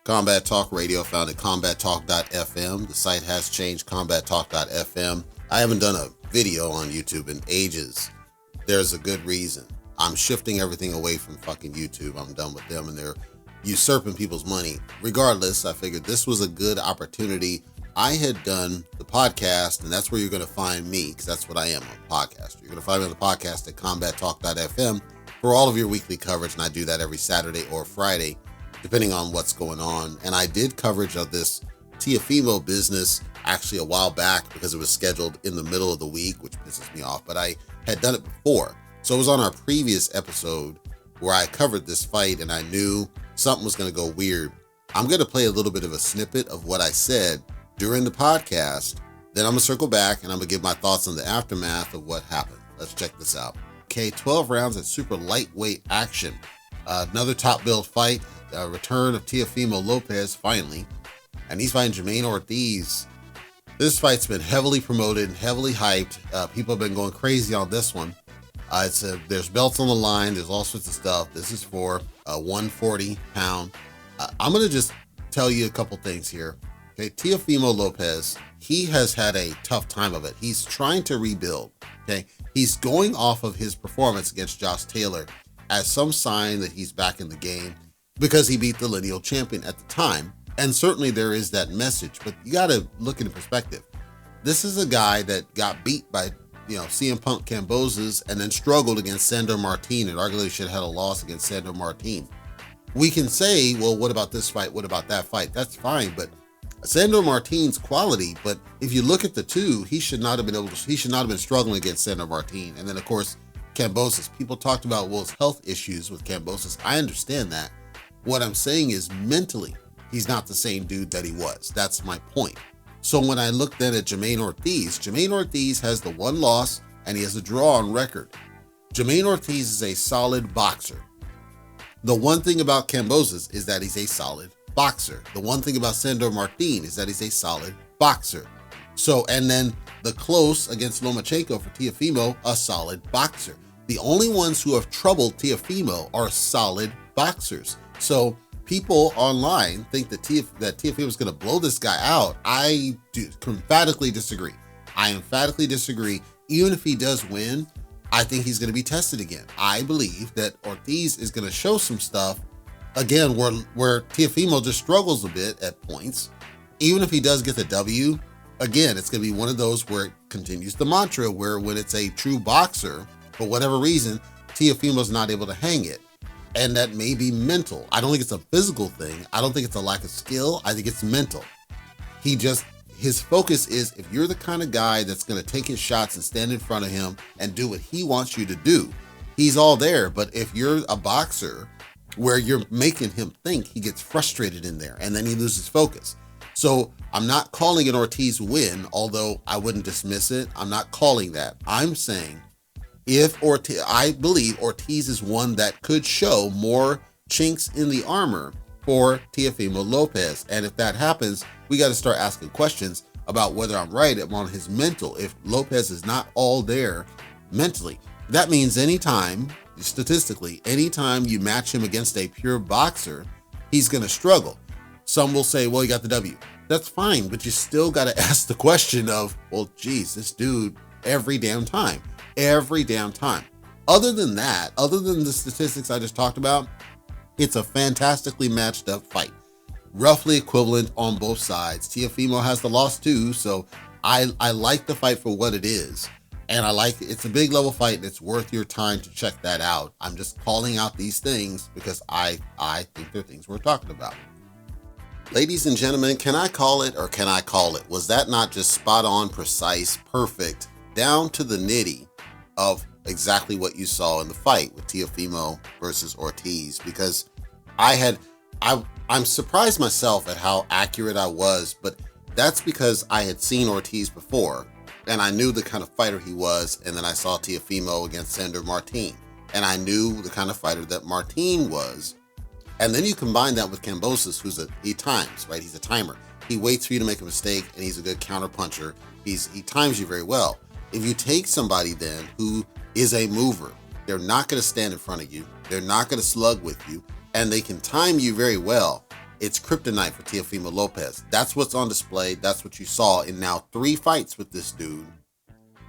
Combat Talk Radio, found at combattalk.fm. The site has changed, combattalk.fm. I haven't done a video on YouTube in ages. There's a good reason. I'm shifting everything away from fucking YouTube. I'm done with them, and they're usurping people's money. Regardless, I figured this was a good opportunity. I had done the podcast, and that's where you're going to find me, because that's what I am, a podcaster. You're going to find me on the podcast at combattalk.fm for all of your weekly coverage, and I do that every Saturday or Friday, depending on what's going on. And I did coverage of this Teofimo business actually a while back because it was scheduled in the middle of the week, which pisses me off, but I had done it before. So it was on our previous episode where I covered this fight, and I knew something was going to go weird. I'm going to play a little bit of a snippet of what I said during the podcast. Then I'm going to circle back, and I'm going to give my thoughts on the aftermath of what happened. Let's check this out. Okay, 12 rounds at super lightweight action. Another top billed fight. Return of Teofimo Lopez, finally. And he's fighting Jamaine Ortiz. This fight's been heavily promoted, heavily hyped. People have been going crazy on this one. There's belts on the line. There's all sorts of stuff. This is for 140 pound. I'm going to just tell you a couple things here. Okay, Teofimo Lopez, he has had a tough time of it. He's trying to rebuild. Okay, he's going off of his performance against Josh Taylor as some sign that he's back in the game, because he beat the lineal champion at the time. And certainly there is that message, but you got to look in perspective. This is a guy that got beat by, CM Punk Kambosos and then struggled against Sandor Martin, and arguably should have had a loss against Sandor Martin. We can say, well, what about this fight? What about that fight? That's fine, but Sandor Martin's quality, but if you look at the two, he should not have been struggling against Sandor Martin. And then of course, Kambosos, people talked about Will's health issues with Kambosos. I understand that. What I'm saying is mentally, he's not the same dude that he was. That's my point. So when I looked then at Jamaine Ortiz has the one loss and he has a draw on record. Jamaine Ortiz is a solid boxer. The one thing about Kambosos is that he's a solid boxer. The one thing about Sandor Martin is that he's a solid boxer. So, and then the close against Lomachenko for Teofimo, a solid boxer. The only ones who have troubled Teofimo are solid boxers. So people online think that Teofimo is going to blow this guy out. I do emphatically disagree. Even if he does win, I think he's going to be tested again. I believe that Ortiz is going to show some stuff again where Teofimo just struggles a bit at points. Even if he does get the W, again, it's going to be one of those where it continues the mantra where when it's a true boxer, for whatever reason, Teofimo's not able to hang it. And that may be mental. I don't think it's a physical thing. I don't think it's a lack of skill. I think it's mental. His focus is, if you're the kind of guy that's going to take his shots and stand in front of him and do what he wants you to do, he's all there. But if you're a boxer where you're making him think, he gets frustrated in there and then he loses focus. So I'm not calling an Ortiz win, although I wouldn't dismiss it. I'm not calling that. I'm saying I believe Ortiz is one that could show more chinks in the armor for Teofimo Lopez. And if that happens, we got to start asking questions about whether I'm right on his mental. If Lopez is not all there mentally, that means statistically, anytime you match him against a pure boxer, he's going to struggle. Some will say, well, you got the W. That's fine, but you still got to ask the question of, well, geez, this dude every damn time. Other than the statistics I just talked about, it's a fantastically matched up fight. Roughly equivalent on both sides. Teofimo has the loss too, so I like the fight for what it is. And it's a big level fight and it's worth your time to check that out. I'm just calling out these things because I think they're things worth talking about. Ladies and gentlemen, can I call it or can I call it? Was that not just spot on, precise, perfect, down to the nitty of exactly what you saw in the fight with Teofimo versus Ortiz? Because I'm surprised myself at how accurate I was, but that's because I had seen Ortiz before and I knew the kind of fighter he was, and then I saw Teofimo against Sandor Martin and I knew the kind of fighter that Martin was. And then you combine that with Kambosos, he times, right? He's a timer. He waits for you to make a mistake and he's a good counter puncher. He times you very well. If you take somebody then who is a mover, they're not going to stand in front of you. They're not going to slug with you, and they can time you very well. It's kryptonite for Teofimo Lopez. That's what's on display. That's what you saw in now 3 fights with this dude.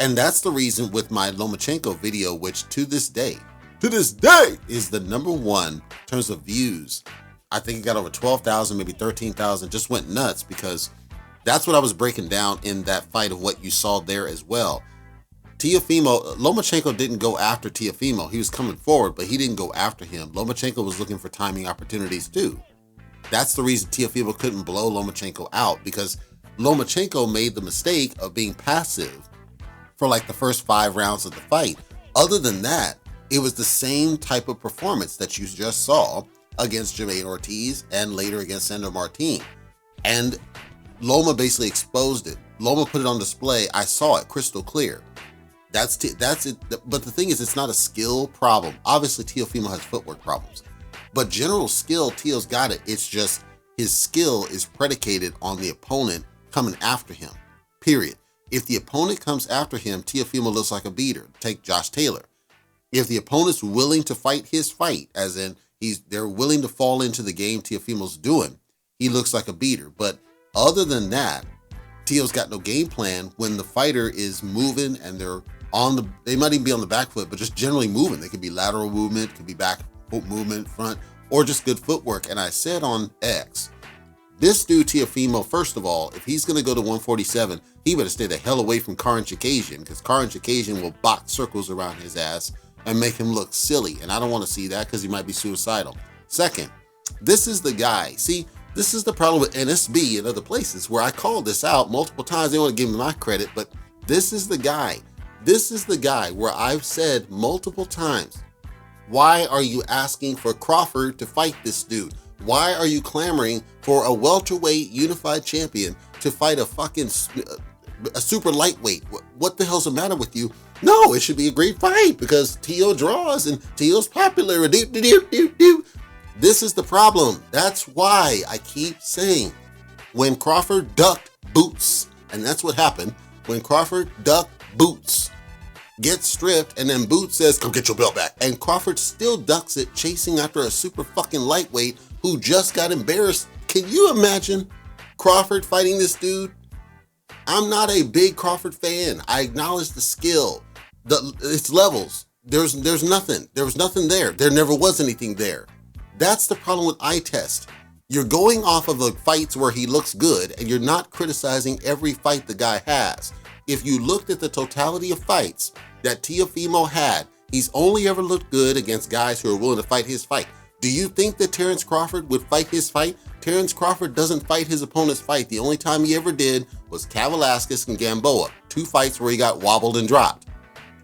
And that's the reason with my Lomachenko video, which to this day, is the #1 in terms of views. I think it got over 12,000, maybe 13,000, just went nuts because that's what I was breaking down in that fight of what you saw there as well. Lomachenko didn't go after Teofimo. He was coming forward, but he didn't go after him. Lomachenko was looking for timing opportunities too. That's the reason Teofimo couldn't blow Lomachenko out, because Lomachenko made the mistake of being passive for like the first 5 rounds of the fight. Other than that, it was the same type of performance that you just saw against Jamaine Ortiz and later against Sandor Martin. And Loma basically exposed it. Loma put it on display. I saw it crystal clear. That's it. But the thing is, it's not a skill problem. Obviously, Teofimo has footwork problems. But general skill, Teo's got it. It's just his skill is predicated on the opponent coming after him, period. If the opponent comes after him, Teofimo looks like a beater. Take Josh Taylor. If the opponent's willing to fight his fight, as in they're willing to fall into the game Teofimo's doing, he looks like a beater. But other than that, Teo's got no game plan when the fighter is moving and they might even be on the back foot, but just generally moving. They could be lateral movement, could be back foot movement, front, or just good footwork. And I said on X, this dude Teofimo, first of all, if he's going to go to 147, he better stay the hell away from Karan Chikagian, because Karan Chikagian will box circles around his ass and make him look silly. And I don't want to see that because he might be suicidal. Second, this is the guy. See, this is the problem with NSB and other places where I called this out multiple times. They want to give me my credit, but this is the guy. This is the guy where I've said multiple times, why are you asking for Crawford to fight this dude? Why are you clamoring for a welterweight unified champion to fight a super lightweight? What the hell's the matter with you? No, it should be a great fight because Teo draws and Teo's popular. This is the problem. That's why I keep saying when Crawford ducked, Boots, and that's what happened. When Crawford ducked, Boots gets stripped, and then Boots says, come get your belt back. And Crawford still ducks it, chasing after a super fucking lightweight who just got embarrassed. Can you imagine Crawford fighting this dude? I'm not a big Crawford fan. I acknowledge the skill. It's levels. There's nothing. There was nothing there. There never was anything there. That's the problem with eye test. You're going off of the fights where he looks good, and you're not criticizing every fight the guy has. If you looked at the totality of fights that Teofimo had, he's only ever looked good against guys who are willing to fight his fight. Do you think that Terrence Crawford would fight his fight? Terrence Crawford doesn't fight his opponent's fight. The only time he ever did was Kavaliauskas and Gamboa, 2 fights where he got wobbled and dropped.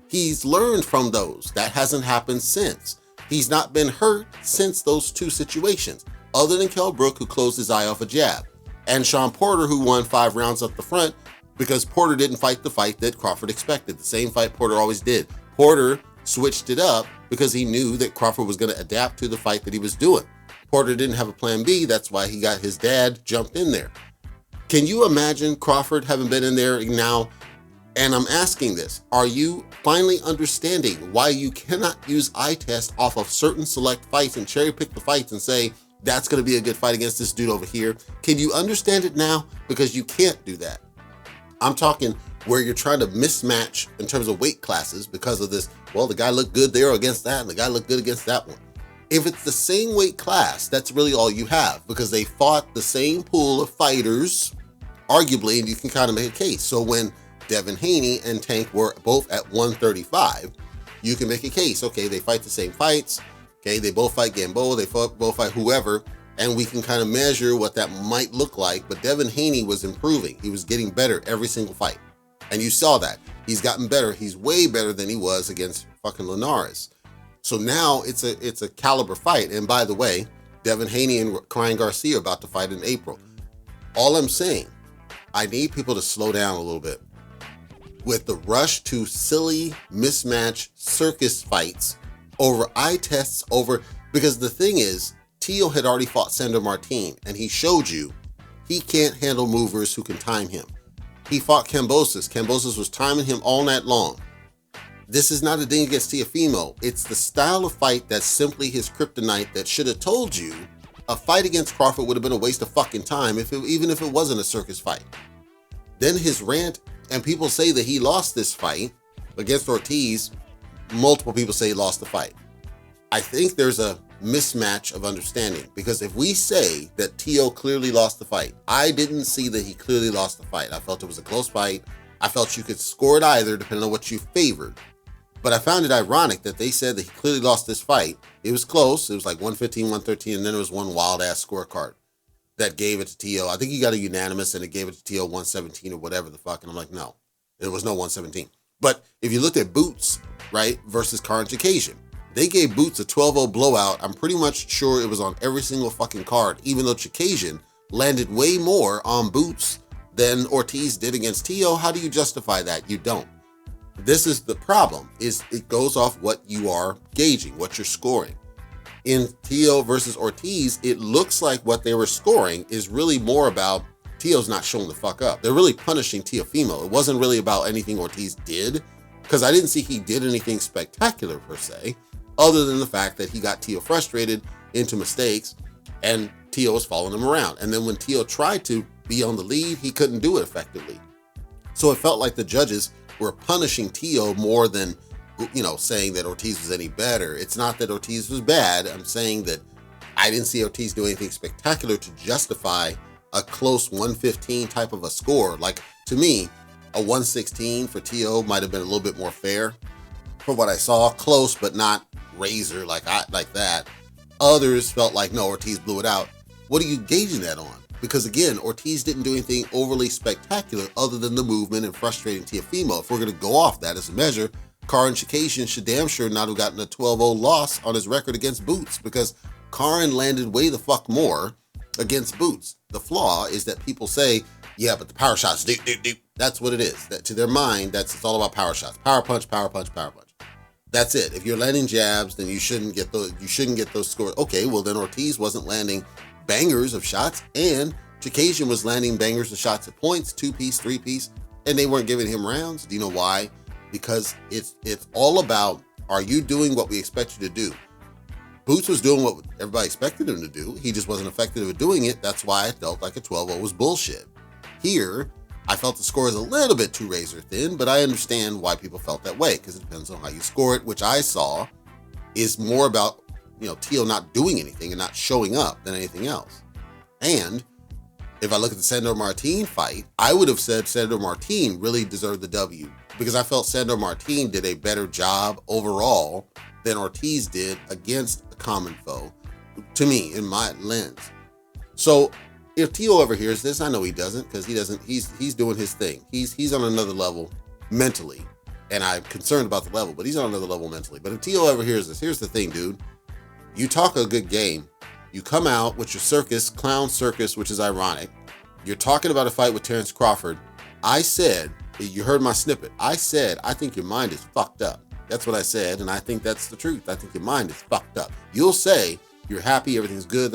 He's learned from those. That hasn't happened since. He's not been hurt since those 2 situations, other than Kell Brook, who closed his eye off a jab, and Sean Porter, who won 5 rounds up the front because Porter didn't fight the fight that Crawford expected, the same fight Porter always did. Porter switched it up because he knew that Crawford was going to adapt to the fight that he was doing. Porter didn't have a plan B. That's why he got his dad jumped in there. Can you imagine Crawford having been in there now? And I'm asking this, are you finally understanding why you cannot use eye test off of certain select fights and cherry pick the fights and say, that's going to be a good fight against this dude over here? Can you understand it now? Because you can't do that. I'm talking where you're trying to mismatch in terms of weight classes because of this, well, the guy looked good there against that, and the guy looked good against that one. If it's the same weight class, that's really all you have, because they fought the same pool of fighters, arguably, and you can kind of make a case. So when Devin Haney and Tank were both at 135, you can make a case. Okay, they fight the same fights. Okay, they both fight Gamboa, they both fight whoever, and we can kind of measure what that might look like. But Devin Haney was improving. He was getting better every single fight. And you saw that. He's gotten better. He's way better than he was against fucking Linares. So now it's a caliber fight. And by the way, Devin Haney and Ryan Garcia are about to fight in April. All I'm saying, I need people to slow down a little bit with the rush to silly mismatch circus fights over eye tests because the thing is, Teo had already fought Sandor Martin, and he showed you he can't handle movers who can time him. He fought Kambosos. Kambosos was timing him all night long. This is not a ding against Teofimo. It's the style of fight that's simply his kryptonite that should have told you A fight against Crawford would have been a waste of fucking time even if it wasn't a circus fight. Then his rant, and people say that he lost this fight against Ortiz. Multiple people say he lost the fight. I think there's a mismatch of understanding, because if we say that Teo clearly lost the fight, I didn't see that he clearly lost the fight. I felt it was a close fight. I felt you could score it either depending on what you favored. But I found it ironic that they said that he clearly lost this fight. It was close. It was like 115, 113, and then there was one wild-ass scorecard that gave it to Teo. I think he got a unanimous, and it gave it to Teo 117 or whatever the fuck. And I'm like, no, there was no 117. But if you looked at Boots, right, versus Karin Chikasian, they gave Boots a 12-0 blowout. I'm pretty much sure it was on every single fucking card, even though Chikasian landed way more on Boots than Ortiz did against Teo. How do you justify that? You don't. This is the problem, is it goes off what you are gauging, what you're scoring. In Teo versus Ortiz, it looks like what they were scoring is really more about Teo's not showing the fuck up. They're really punishing Teofimo. It wasn't really about anything Ortiz did, because I didn't see he did anything spectacular per se, other than the fact that he got Teo frustrated into mistakes and Teo was following him around. And then when Teo tried to be on the lead, he couldn't do it effectively. So it felt like the judges were punishing Teo more than, saying that Ortiz was any better. It's not that Ortiz was bad. I'm saying that I didn't see Ortiz do anything spectacular to justify a close 115 type of a score. Like, to me, a 116 for Teo might have been a little bit more fair for what I saw. Close, but not razor like that. Others felt like, no, Ortiz blew it out. What are you gauging that on? Because again, Ortiz didn't do anything overly spectacular other than the movement and frustrating Teofimo. If we're going to go off that as a measure, Karin Chikasian should damn sure not have gotten a 12-0 loss on his record against Boots, because Karin landed way the fuck more against Boots. The flaw is that people say, yeah, but the power shots, that's what it is. That to their mind, it's all about power shots. Power punch, power punch, power punch. That's it. If you're landing jabs, then you shouldn't get those scores. Okay, well then Ortiz wasn't landing bangers of shots, and Chikasian was landing bangers of shots at points, 2-piece, 3-piece, and they weren't giving him rounds. Do you know why? Because it's all about, are you doing what we expect you to do? Boots was doing what everybody expected him to do. He just wasn't effective at doing it. That's why I felt like a 12-0 was bullshit. Here, I felt the score is a little bit too razor thin, but I understand why people felt that way, because it depends on how you score it, which I saw is more about Teo not doing anything and not showing up than anything else. And if I look at the Sandor Martin fight, I would have said Sandor Martin really deserved the W, because I felt Sandor Martin did a better job overall than Ortiz did against a common foe, to me, in my lens. So if Teo ever hears this, I know he doesn't, because he's doing his thing. He's on another level mentally, and I'm concerned about the level, but he's on another level mentally. But if Teo ever hears this, here's the thing, dude. You talk a good game. You come out with your clown circus, which is ironic. You're talking about a fight with Terrence Crawford. I said, you heard my snippet. I said, I think your mind is fucked up. That's what I said, and I think that's the truth. I think your mind is fucked up. You'll say you're happy, everything's good,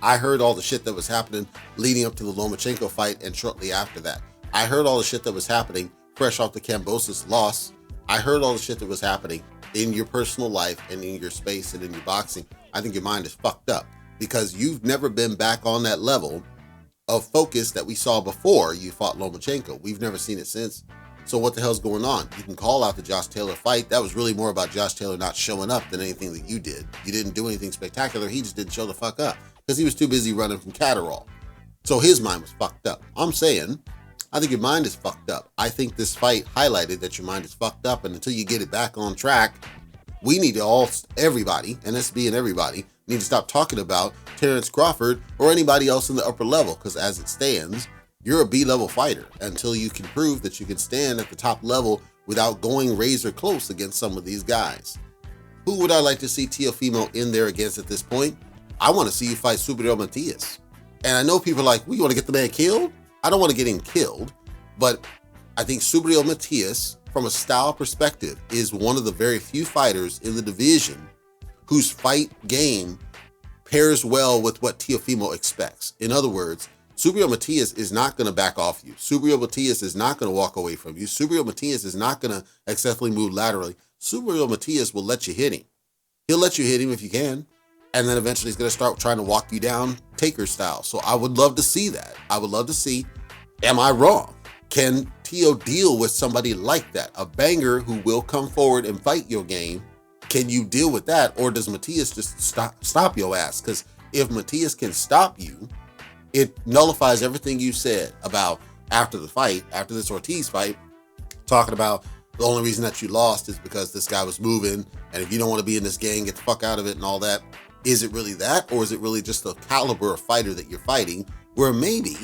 I heard all the shit that was happening leading up to the Lomachenko fight and shortly after that. I heard all the shit that was happening fresh off the Kambosos loss. I heard all the shit that was happening in your personal life and in your space and in your boxing. I think your mind is fucked up, because you've never been back on that level of focus that we saw before you fought Lomachenko. We've never seen it since. So what the hell's going on? You can call out the Josh Taylor fight. That was really more about Josh Taylor not showing up than anything that you did. You didn't do anything spectacular. He just didn't show the fuck up because he was too busy running from Catterall. So his mind was fucked up. I'm saying, I think your mind is fucked up. I think this fight highlighted that your mind is fucked up, and until you get it back on track, we need to everybody, NSB and everybody, need to stop talking about Terrence Crawford or anybody else in the upper level, because as it stands, you're a B-level fighter until you can prove that you can stand at the top level without going razor close against some of these guys. Who would I like to see Teofimo in there against at this point? I want to see you fight Subriel Matias. And I know people are like, well, you want to get the man killed? I don't want to get him killed, but I think Subriel Matias, from a style perspective, is one of the very few fighters in the division whose fight game pairs well with what Teofimo expects. In other words, Subriel Matias is not going to back off you. Subriel Matias is not going to walk away from you. Subriel Matias is not going to excessively move laterally. Subriel Matias will let you hit him. He'll let you hit him if you can. And then eventually he's going to start trying to walk you down Taker style. So I would love to see that. I would love to see, am I wrong? Can Teo deal with somebody like that? A banger who will come forward and fight your game. Can you deal with that? Or does Matias just stop your ass? Because if Matias can stop you, it nullifies everything you said about after the fight, after this Ortiz fight, talking about the only reason that you lost is because this guy was moving. And if you don't want to be in this gang, get the fuck out of it and all that. Is it really that? Or is it really just the caliber of fighter that you're fighting? Where maybe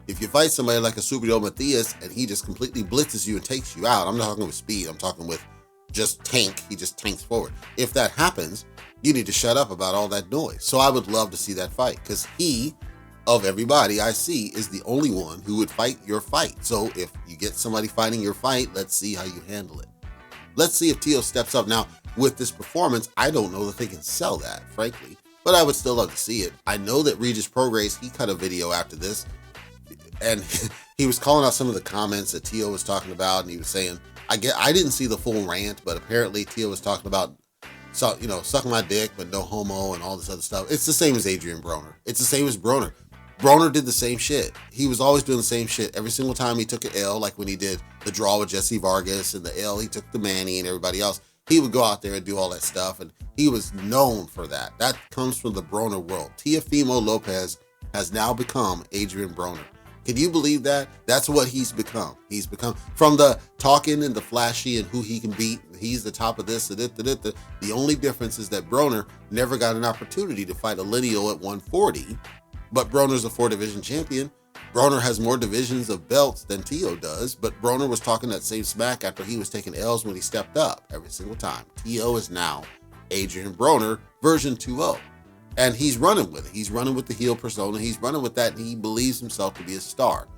if you fight somebody like a Subriel Matias and he just completely blitzes you and takes you out, I'm not talking with speed, I'm talking with just tank, he just tanks forward. If that happens, you need to shut up about all that noise. So I would love to see that fight because he, of everybody I see, is the only one who would fight your fight. So if you get somebody fighting your fight, let's see how you handle it. Let's see if Teo steps up. Now, with this performance, I don't know that they can sell that, frankly, but I would still love to see it. I know that Regis Prograis, he cut a video after this, and he was calling out some of the comments that Teo was talking about, and he was saying, I didn't see the full rant, but apparently Teo was talking about, sucking my dick, but no homo and all this other stuff. It's the same as Adrien Broner. It's the same as Broner. Broner did the same shit. He was always doing the same shit. Every single time he took an L, like when he did the draw with Jesse Vargas and the L, he took the Manny and everybody else. He would go out there and do all that stuff, and he was known for that. That comes from the Broner world. Teofimo Lopez has now become Adrien Broner. Can you believe that? That's what he's become. He's become, from the talking and the flashy and who he can beat, he's the top of this, the only difference is that Broner never got an opportunity to fight a lineal at 140, but Broner's a 4-division champion. Broner has more divisions of belts than Teo does, but Broner was talking that same smack after he was taking L's when he stepped up every single time. Teo is now Adrien Broner version 2.0. And he's running with it. He's running with the heel persona. He's running with that, and he believes himself to be a star.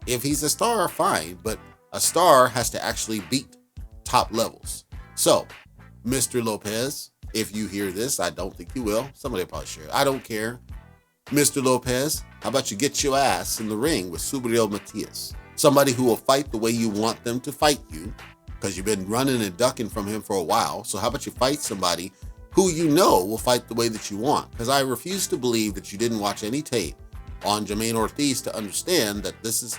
If he's a star, fine, but a star has to actually beat top levels. So, Mr. Lopez, if you hear this, I don't think you will. Somebody will probably share it. I don't care. Mr. Lopez, how about you get your ass in the ring with Subriel Matias? Somebody who will fight the way you want them to fight you, because you've been running and ducking from him for a while. So how about you fight somebody who you know will fight the way that you want? Because I refuse to believe that you didn't watch any tape on Jamaine Ortiz to understand that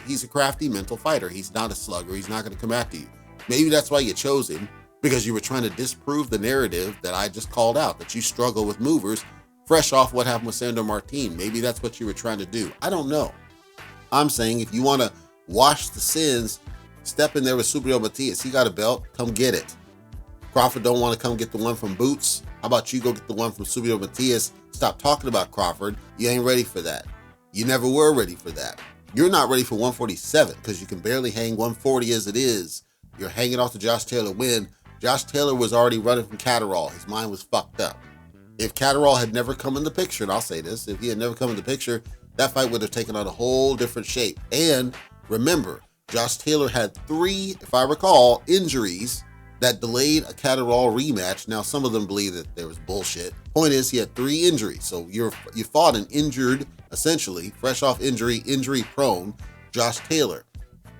he's a crafty mental fighter. He's not a slugger. He's not going to come after you. Maybe that's why you chose him, because you were trying to disprove the narrative that I just called out, that you struggle with movers fresh off what happened with Sandor Martin. Maybe that's what you were trying to do. I don't know. I'm saying if you want to wash the sins, step in there with Subriel Matias. He got a belt. Come get it. Crawford don't want to come get the one from Boots. How about you go get the one from Subriel Matias? Stop talking about Crawford. You ain't ready for that. You never were ready for that. You're not ready for 147 because you can barely hang 140 as it is. You're hanging off the Josh Taylor win. Josh Taylor was already running from Catterall. His mind was fucked up. If Catterall had never come in the picture, and I'll say this, if he had never come in the picture, that fight would have taken on a whole different shape. And remember, Josh Taylor had 3, if I recall, injuries that delayed a Catterall rematch. Now, some of them believe that there was bullshit. Point is, he had 3 injuries. So you fought an injured, essentially, fresh off injury prone Josh Taylor.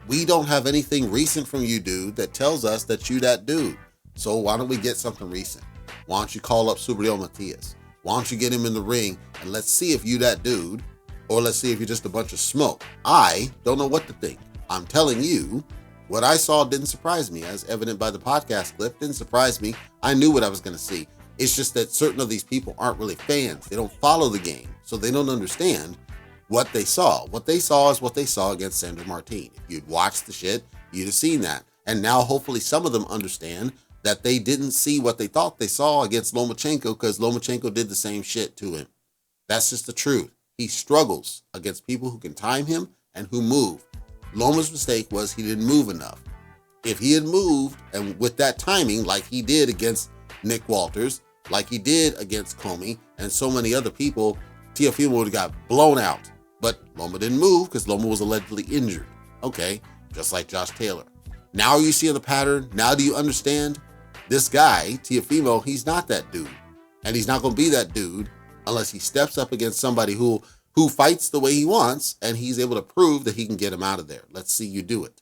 We don't have anything recent from you, dude, that tells us that you that dude. So why don't we get something recent? Why don't you call up Subriel Matias? Why don't you get him in the ring and let's see if you that dude, or let's see if you're just a bunch of smoke. I don't know what to think. I'm telling you, what I saw didn't surprise me, as evident by the podcast clip. Didn't surprise me. I knew what I was going to see. It's just that certain of these people aren't really fans. They don't follow the game, so they don't understand what they saw. What they saw is what they saw against Sandor Martin. If you'd watched the shit, you'd have seen that. And now hopefully some of them understand that they didn't see what they thought they saw against Lomachenko, because Lomachenko did the same shit to him. That's just the truth. He struggles against people who can time him and who move. Loma's mistake was he didn't move enough. If he had moved, and with that timing, like he did against Nick Walters, like he did against Comey, and so many other people, Teofimo would have got blown out. But Loma didn't move because Loma was allegedly injured. Okay, just like Josh Taylor. Now you see the pattern. Now do you understand? This guy, Teofimo, he's not that dude. And he's not going to be that dude unless he steps up against somebody who fights the way he wants, and he's able to prove that he can get him out of there. Let's see you do it.